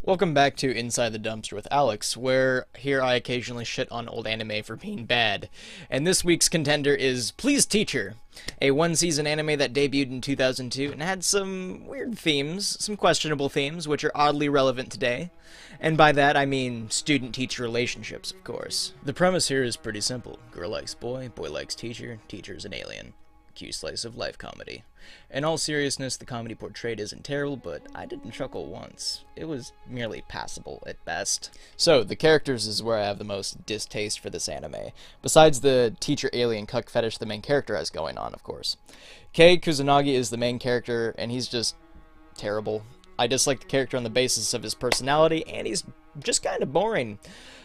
Welcome back to Inside the Dumpster with Alex, where here I occasionally shit on old anime for being bad. And this week's contender is Please Teacher, a one-season anime that debuted in 2002 and had some weird themes, some questionable themes, which are oddly relevant today. And by that I mean student-teacher relationships, of course. The premise here is pretty simple. Girl likes boy, boy likes teacher, teacher's an alien. Cute slice of life comedy. In all seriousness, the comedy portrayed isn't terrible, but I didn't chuckle once. It was merely passable at best. So, the characters is where I have the most distaste for this anime. Besides the teacher alien cuck fetish the main character has going on, of course. Kei Kusanagi is the main character, and he's just terrible. I dislike the character on the basis of his personality, and he's just kind of boring,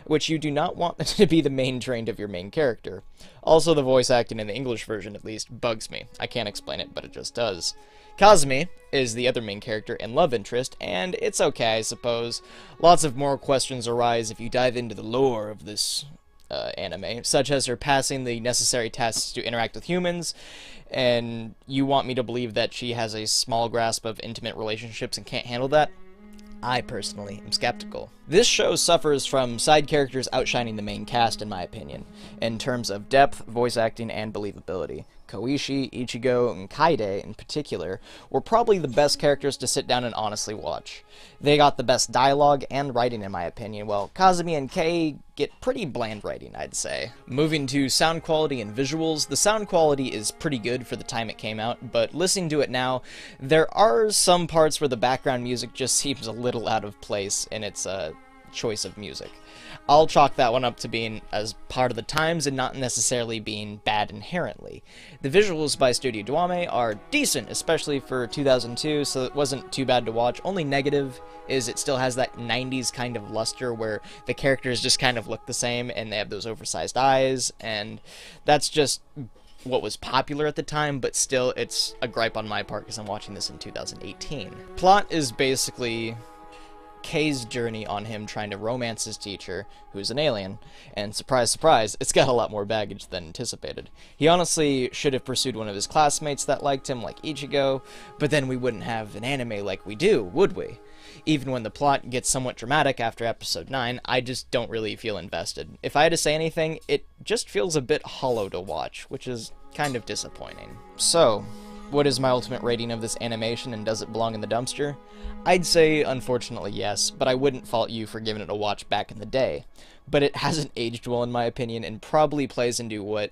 which you do not want to be the main trait of your main character. Also, the voice acting in the English version, at least, bugs me. I can't explain it, but it just does. Kazumi is the other main character and love interest, and it's okay, I suppose. Lots of moral questions arise if you dive into the lore of this anime, such as her passing the necessary tests to interact with humans, and you want me to believe that she has a small grasp of intimate relationships and can't handle that? I personally am skeptical. This show suffers from side characters outshining the main cast, in my opinion, in terms of depth, voice acting, and believability. Koichi, Ichigo, and Kaide, in particular, were probably the best characters to sit down and honestly watch. They got the best dialogue and writing, in my opinion, while Kazumi and Kei get pretty bland writing, I'd say. Moving to sound quality and visuals, the sound quality is pretty good for the time it came out, but listening to it now, there are some parts where the background music just seems a little out of place in its choice of music. I'll chalk that one up to being as part of the times and not necessarily being bad inherently. The visuals by Studio Dwame are decent, especially for 2002, so it wasn't too bad to watch. Only negative is it still has that 90s kind of luster where the characters just kind of look the same and they have those oversized eyes, and that's just what was popular at the time, but still it's a gripe on my part because I'm watching this in 2018. Plot is basically Kei's journey on him trying to romance his teacher, who's an alien, and surprise, surprise, it's got a lot more baggage than anticipated. He honestly should have pursued one of his classmates that liked him, like Ichigo, but then we wouldn't have an anime like we do, would we? Even when the plot gets somewhat dramatic after episode 9, I just don't really feel invested. If I had to say anything, it just feels a bit hollow to watch, which is kind of disappointing. So, what is my ultimate rating of this animation, and does it belong in the dumpster? I'd say, unfortunately, yes, but I wouldn't fault you for giving it a watch back in the day. But it hasn't aged well, in my opinion, and probably plays into what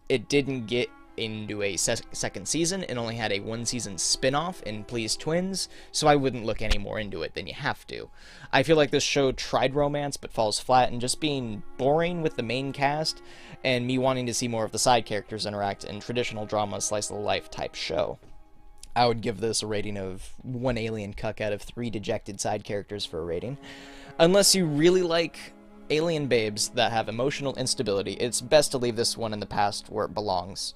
it didn't get into a second season. It only had a one-season spin-off in Please Twins, so I wouldn't look any more into it than you have to. I feel like this show tried romance, but falls flat in just being boring with the main cast, and me wanting to see more of the side characters interact in traditional drama slice-of-the-life type show. I would give this a rating of 1 alien cuck out of 3 dejected side characters for a rating. Unless you really like alien babes that have emotional instability, it's best to leave this one in the past where it belongs,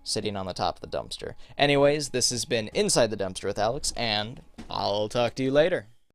sitting on the top of the dumpster. Anyways, this has been Inside the Dumpster with Alex, and I'll talk to you later.